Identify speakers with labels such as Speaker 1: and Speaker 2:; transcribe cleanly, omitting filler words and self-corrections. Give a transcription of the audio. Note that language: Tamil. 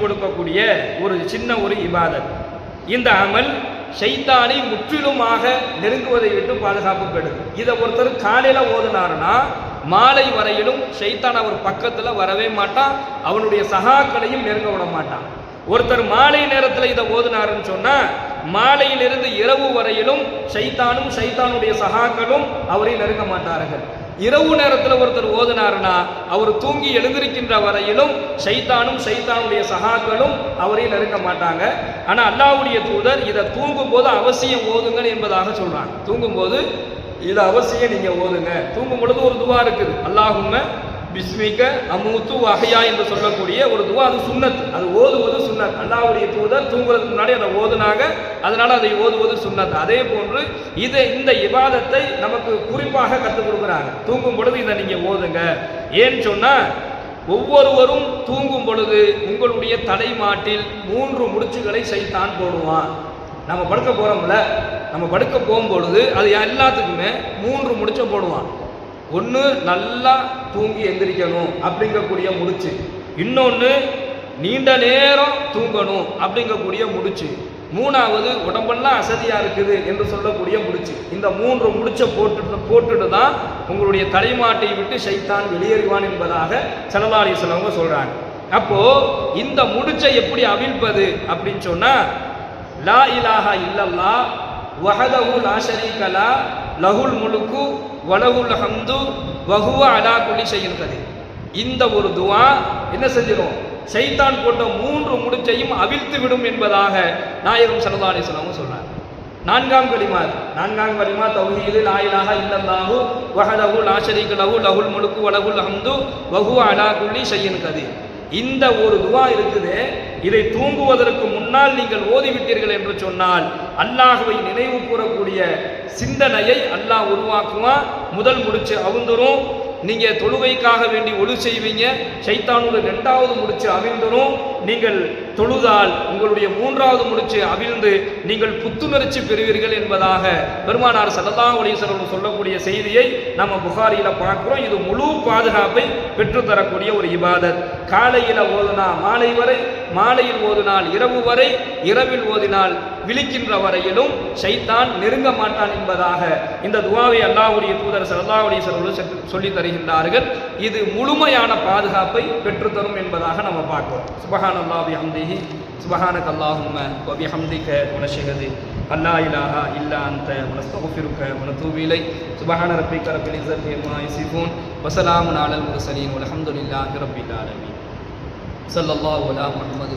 Speaker 1: கொடுக்கக்கூடிய ஒரு சின்ன ஒரு இபாதத். இந்த அமல் ஷைத்தானை முற்றிலுமாக நெருங்குவதை விட்டு பாதுகாப்பு பெறுது. இதை ஒருத்தர் காலையில ஓதுனாருன்னா மாலை வரையிலும் ஷைத்தான் அவர் பக்கத்துல வரவே மாட்டான், அவனுடைய சகாக்களையும் நெருங்க விட மாட்டான். ஒருத்தர் மாலை நேரத்தில் இதை ஓதுனாருன்னு சொன்னா மாலையிலிருந்து இரவு வரையிலும் ஷைத்தானும் ஷைத்தானுடைய சகாக்களும் அவரை நெருங்க மாட்டார்கள். இரவு நேரத்தில் ஒருத்தர் ஓதுனாருன்னா அவர் தூங்கி எழுந்திருக்கின்ற வரையிலும் ஷைத்தானும் ஷைத்தானுடைய சகாக்களும் அவரை நெருங்க மாட்டாங்க. ஆனா அல்லாஹ்வுடைய தூதர் இதை தூங்கும் போது அவசியம் ஓதுங்கள் என்பதாக சொல்றாங்க. தூங்கும் போது இதை அவசியம் நீங்க ஓதுங்க. தூங்கும் பொழுது ஒரு துவா இருக்குது, அல்லாஹும்ம பிஸ்மிக அமூத்து வஹயா என்று சொல்லக்கூடிய ஒரு துவா. அது சுன்னத், அது ஓதுவது சுன்னத். அல்லாஹ்வுடைய தூதர் தூங்குறதுக்கு முன்னாடி அதை ஓதுனாங்க, அதனால அதை ஓதுவது சுன்னத். அதே போன்று இந்த இபாதத்தை நமக்கு குறிப்பாக கற்றுக் கொடுக்குறாங்க. தூங்கும் பொழுது இதை நீங்க ஓதுங்க. ஏன்னு சொன்னா ஒவ்வொருவரும் தூங்கும் பொழுது உங்களுடைய தலைமாட்டில் 3 முடிச்சுகளை ஷைத்தான் போடுவான். நம்ம படுக்க போறோம்ல, நம்ம படுக்க போகும்பொழுது அது எல்லாத்துக்குமே 3 முடிச்ச போடுவான். ஒன்று நல்லா தூங்கி எந்திரிக்கணும் அப்படிங்கக்கூடிய முடிச்சு, இன்னொன்று நீண்ட நேரம் தூங்கணும் அப்படிங்கக்கூடிய முடிச்சு, மூணாவது உடம்பெல்லாம் அசதியாக இருக்குது என்று சொல்லக்கூடிய முடிச்சு. இந்த 3 முடிச்சை போட்டுட்டு தான் உங்களுடைய தலைமாட்டை விட்டு ஷைத்தான் வெளியேறுவான் என்பதாக ஸல்லல்லாஹு அலைஹி வஸல்லம் சொல்றாங்க. அப்போ இந்த முடிச்சை எப்படி அவிழ்ப்பது அப்படின்னு சொன்னா லா இலாஹா இல்லல்லாஹ் வஹதஹு லா ஷரீக லஹ் லஹுல் முல்கு வலஹுல் ஹம்து வஹுவ அலா குல்லி ஷைஇன் கதீர். இந்த ஒரு துஆ என்ன செஞ்சிடும், ஷைத்தான் போட்ட 3 முடிச்சையும் அவிழ்த்து விடும் என்பதாக நாயகம் ஸல்லல்லாஹு அலைஹி வஸல்லம் சொல்றாங்க. நான்காம் கலிமா தௌஹீது லா இலாஹா இல்லல்லாஹு வஹதஹு லா ஷரீக லஹு லஹுல் முல்கு வலஹுல் ஹம்து வஹுவ அலா குல்லி ஷைஇன் கதீர். இந்த ஒரு துவா இருக்குது, இதை தூங்குவதற்கு முன்னால் நீங்கள் ஓதிவிட்டீர்கள் என்று சொன்னால் அல்லாஹ்வை நினைவு கூறக்கூடிய சிந்தனையை அல்லாஹ் உருவாக்குவான். முதல் முடிச்சு அவிழ்ந்துரும், நீங்க தொழுகைக்காக வேண்டி ஒழு செய்வீங்க, ஷைத்தானோட 2வது முடிச்சு அவிழ்ந்துரும். நீங்கள் தொழுதால் உங்களுடைய 3வது முடிச்சு அவிழ்ந்து நீங்கள் புத்துணர்ச்சி பெறுவீர்கள் என்பதாக பெருமானார் ஸல்லல்லாஹு அலைஹி வஸல்லம் சொல்லக்கூடிய செய்தியை நம்ம புகாரியில பார்க்கிறோம். இது முழு பாதுகாப்பை பெற்றுத்தரக்கூடிய ஒரு இபாதத். காலையில ஓதுனா மாலை வரை, மாலையில் ஓதினால் இரவு வரை, இரவில் ஓதினால் விழிக்கின்ற வரையிலும் ஷைத்தான் நெருங்க மாட்டான் என்பதாக இந்த துஆவை அல்லாஹ்வுடைய தூதர் ஸல்லல்லாஹு அலைஹி வஸல்லம் சொல்லி தருகின்றார்கள். இது முழுமையான பாதுகாப்பை பெற்றுத்தரும் என்பதாக நம்ம பார்க்கிறோம். சுப்ஹானல்லாஹி வபிஹம்திஹி சுப்ஹானக அல்லாஹும்ம வபிஹம்திக வனஷ்ஹது அல்லா இலாஹா இல்லா அன்த வனஸ்தக்ஃபிருக வனதூபு இலைக். சுப்ஹான ரப்பிக ரப்பில் இஸ்ஸத்தி அம்மா யசிஃபூன் வஸலாமுன் அலல் முர்ஸலீன் வல்ஹம்துலில்லாஹி ரப்பில் ஆலமீன். ஸல்லல்லாஹு அலா முஹம்மது.